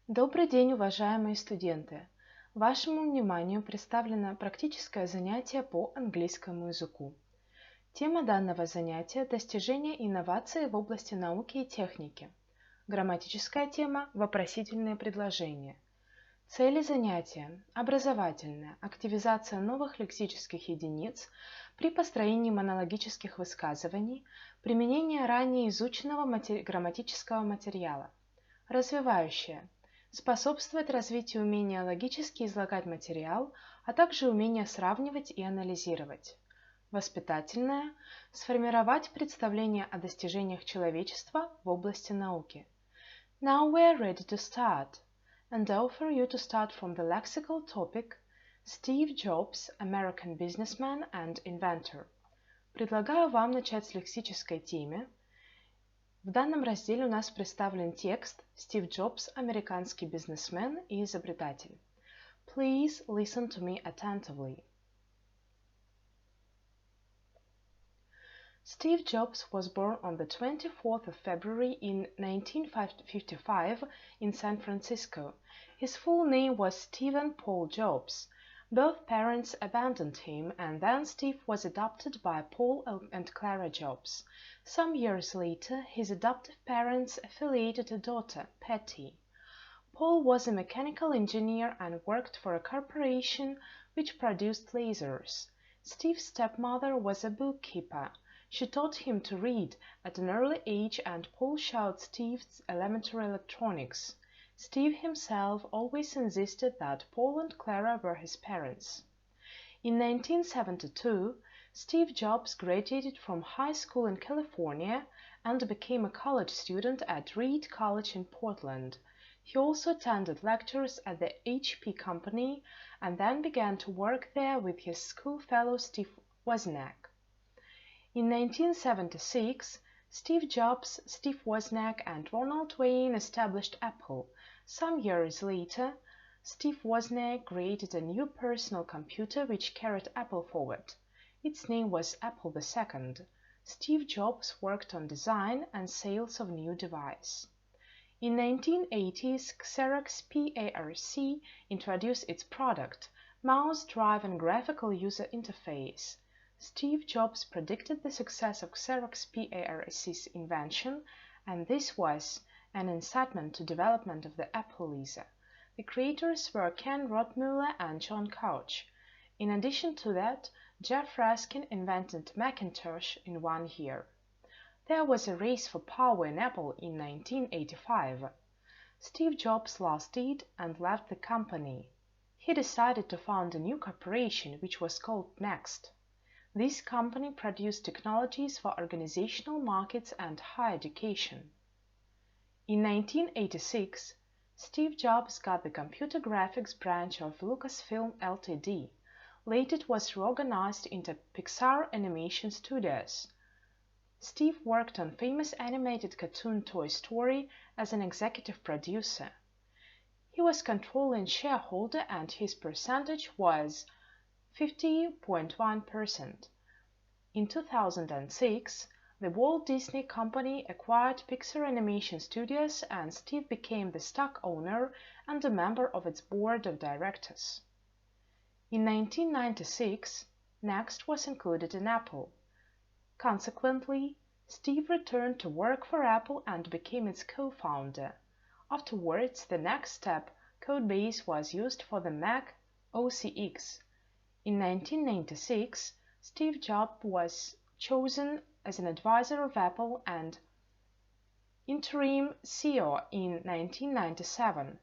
Добрый день, уважаемые студенты! Вашему вниманию представлено практическое занятие по английскому языку. Тема данного занятия – достижения и инновации в области науки и техники. Грамматическая тема – вопросительные предложения. Цели занятия – образовательная, активизация новых лексических единиц при построении монологических высказываний, применение ранее изученного грамматического материала. Развивающая – способствует развитию умения логически излагать материал, а также умения сравнивать и анализировать. Воспитательная – сформировать представление о достижениях человечества в области науки. Now we are ready to start, and offer you to start from the lexical topic Steve Jobs, American businessman and inventor. Предлагаю вам начать с лексической темы. В данном разделе у нас представлен текст «Стив Джобс – американский бизнесмен и изобретатель». Please listen to me attentively. Steve Jobs was born on the 24th of February in 1955 in San Francisco. His full name was Stephen Paul Jobs. Both parents abandoned him, and then Steve was adopted by Paul and Clara Jobs. Some years later, his adoptive parents affiliated a daughter, Patty. Paul was a mechanical engineer and worked for a corporation which produced lasers. Steve's stepmother was a bookkeeper. She taught him to read at an early age, and Paul showed Steve's elementary electronics. Steve himself always insisted that Paul and Clara were his parents. In 1972, Steve Jobs graduated from high school in California and became a college student at Reed College in Portland. He also attended lectures at the HP Company and then began to work there with his schoolfellow Steve Wozniak. In 1976, Steve Jobs, Steve Wozniak, and Ronald Wayne established Apple. Some years later, Steve Wozniak created a new personal computer which carried Apple forward. Its name was Apple II. Steve Jobs worked on design and sales of new device. In 1980s, Xerox PARC introduced its product, Mouse Drive and Graphical User Interface. Steve Jobs predicted the success of Xerox PARC's invention, and this was an incitement to development of the Apple Lisa. The creators were Ken Rothmuller and John Couch. In addition to that, Jeff Raskin invented Macintosh in 1 year. There was a race for power in Apple in 1985. Steve Jobs lost it and left the company. He decided to found a new corporation which was called Next. This company produced technologies for organizational markets and higher education. In 1986, Steve Jobs got the computer graphics branch of Lucasfilm Ltd. Later it was reorganized into Pixar Animation Studios. Steve worked on famous animated cartoon Toy Story as an executive producer. He was controlling shareholder and his percentage was 50.1%. In 2006, the Walt Disney Company acquired Pixar Animation Studios, and Steve became the stock owner and a member of its board of directors. In 1996, Next was included in Apple. Consequently, Steve returned to work for Apple and became its co-founder. Afterwards, the Next Step codebase was used for the Mac OS X. In 1996, Steve Jobs was chosen as an advisor of Apple and interim CEO in 1997.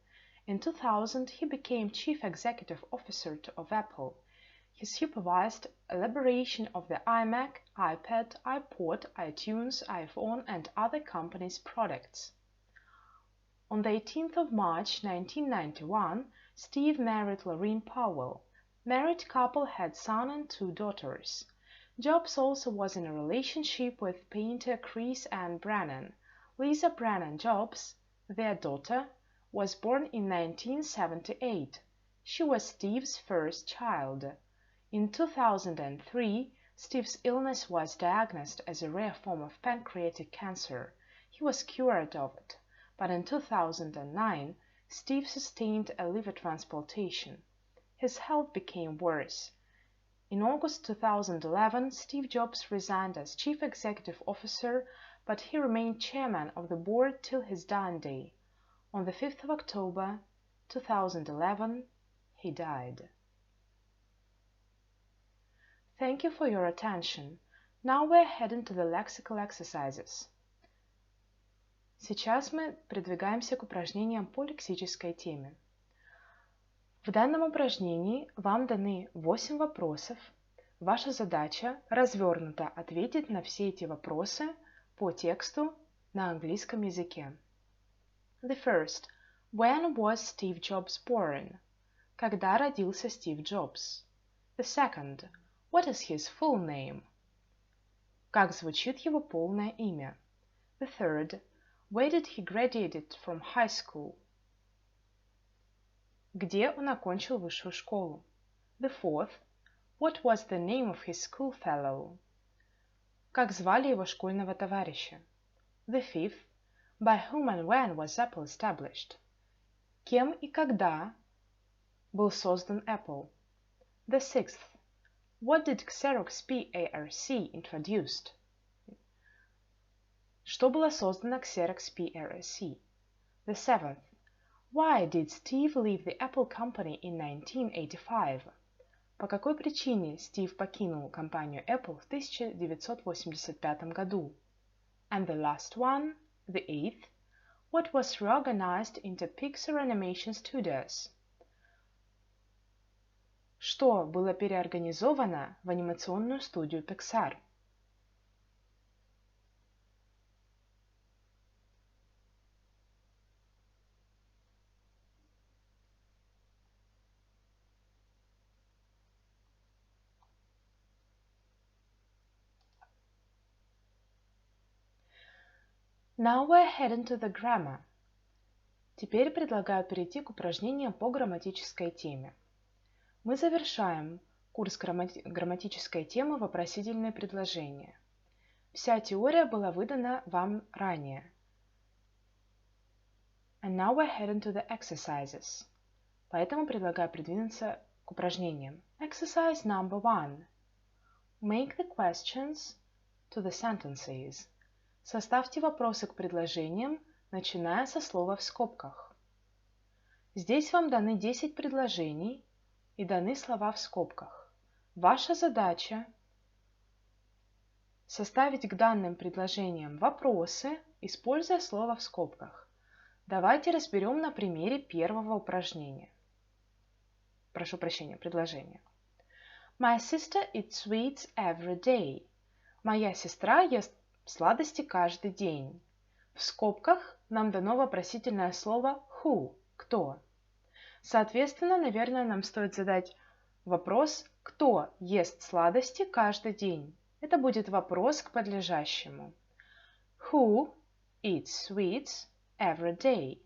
In 2000, he became Chief Executive Officer of Apple. He supervised elaboration of the iMac, iPad, iPod, iTunes, iPhone, and other companies' products. On the 18th of March 1991, Steve married Lorraine Powell. Married couple had son and 2 daughters. Jobs also was in a relationship with painter Chris Ann Brannan. Lisa Brannan Jobs, their daughter, was born in 1978. She was Steve's first child. In 2003, Steve's illness was diagnosed as a rare form of pancreatic cancer. He was cured of it, but in 2009, Steve sustained a liver transplantation. His health became worse. In August 2011, Steve Jobs resigned as Chief Executive Officer, but he remained Chairman of the Board till his dying day. On the 5th of October 2011, he died. Thank you for your attention. Now we're heading to the lexical exercises. Сейчас мы продвигаемся к упражнениям по лексической теме. В данном упражнении вам даны 8 вопросов. Ваша задача развернуто ответить на все эти вопросы по тексту на английском языке. The first. When was Steve Jobs born? Когда родился Стив Джобс? The second. What is his full name? Как звучит его полное имя? The third. Where did he graduate from high school? Где он окончил высшую школу? The fourth. What was the name of his school fellow? Как звали его школьного товарища? The fifth. By whom and when was Apple established? Кем и когда был создан Apple? The sixth. What did Xerox PLC introduced? Что было создано Xerox PLC? The seventh. Why did Steve leave the Apple company in 1985? По какой причине Стив покинул компанию Apple в 1985 году? And the last one, the eighth. What was reorganized into Pixar Animation Studios? Что было переорганизовано в анимационную студию Pixar? Now we're heading to the grammar. Теперь предлагаю перейти к упражнениям по грамматической теме. Мы завершаем курс грамматической темы «Вопросительные предложения». Вся теория была выдана вам ранее. And now we're heading to the exercises. Поэтому предлагаю придвинуться к упражнениям. Exercise number 1. Make the questions to the sentences. Составьте вопросы к предложениям, начиная со слова в скобках. Здесь вам даны 10 предложений и даны слова в скобках. Ваша задача составить к данным предложениям вопросы, используя слово в скобках. Давайте разберем на примере первого упражнения. Прошу прощения, предложения. My sister eats sweets every day. Моя сестра ест сладости каждый день. В скобках нам дано вопросительное слово who – кто. Соответственно, наверное, нам стоит задать вопрос, кто ест сладости каждый день. Это будет вопрос к подлежащему. Who eats sweets every day?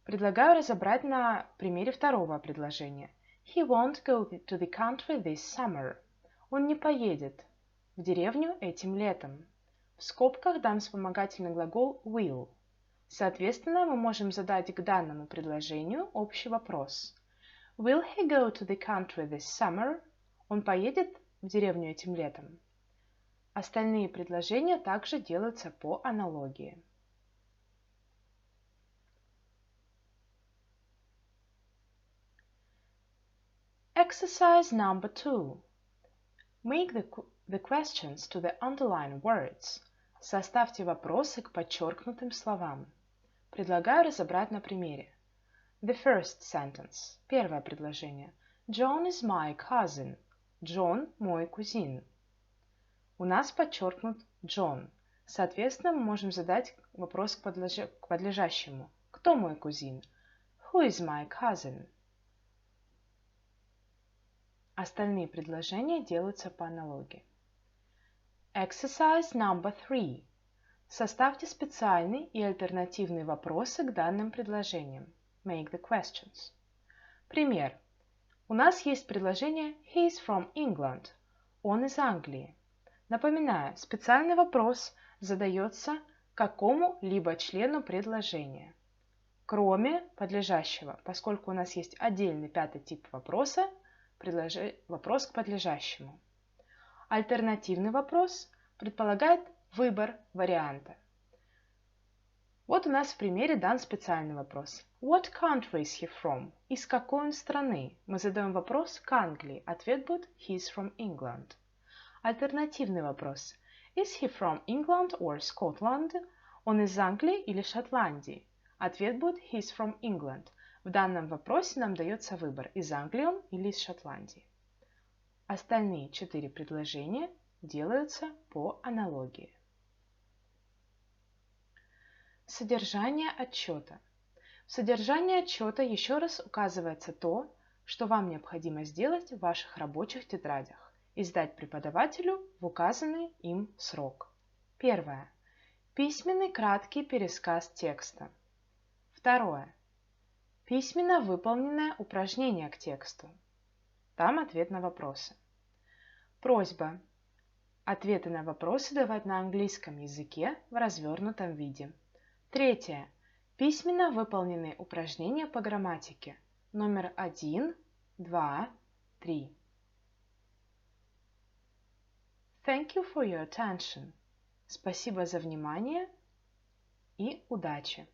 Предлагаю разобрать на примере второго предложения. He won't go to the country this summer. Он не поедет в деревню этим летом. В скобках дам вспомогательный глагол will. Соответственно, мы можем задать к данному предложению общий вопрос. Will he go to the country this summer? Он поедет в деревню этим летом. Остальные предложения также делаются по аналогии. Exercise number 2. Make the questions to the underlined words. Составьте вопросы к подчеркнутым словам. Предлагаю разобрать на примере. The first sentence. Первое предложение. John is my cousin. Джон мой кузин. У нас подчеркнут Джон. Соответственно, мы можем задать вопрос к подлежащему. Кто мой кузин? Who is my cousin? Остальные предложения делаются по аналогии. Exercise number 3. Составьте специальные и альтернативные вопросы к данным предложениям. Make the questions. Пример. У нас есть предложение He is from England. Он из Англии. Напоминаю, специальный вопрос задается какому-либо члену предложения. Кроме подлежащего, поскольку у нас есть отдельный пятый тип вопроса, вопрос к подлежащему. Альтернативный вопрос предполагает выбор варианта. Вот у нас в примере дан специальный вопрос. What country is he from? Из какой он страны? Мы задаем вопрос к Англии. Ответ будет he is from England. Альтернативный вопрос. Is he from England or Scotland? Он из Англии или Шотландии? Ответ будет he is from England. В данном вопросе нам дается выбор, из Англии он или из Шотландии. Остальные 4 предложения делаются по аналогии. Содержание отчета. В содержании отчета еще раз указывается то, что вам необходимо сделать в ваших рабочих тетрадях и сдать преподавателю в указанный им срок. Первое. Письменный краткий пересказ текста. Второе. Письменно выполненное упражнение к тексту. Там ответ на вопросы. Просьба. Ответы на вопросы давать на английском языке в развернутом виде. Третье. Письменно выполненные упражнения по грамматике. Номер 1, 2, 3. Thank you for your attention. Спасибо за внимание и удачи!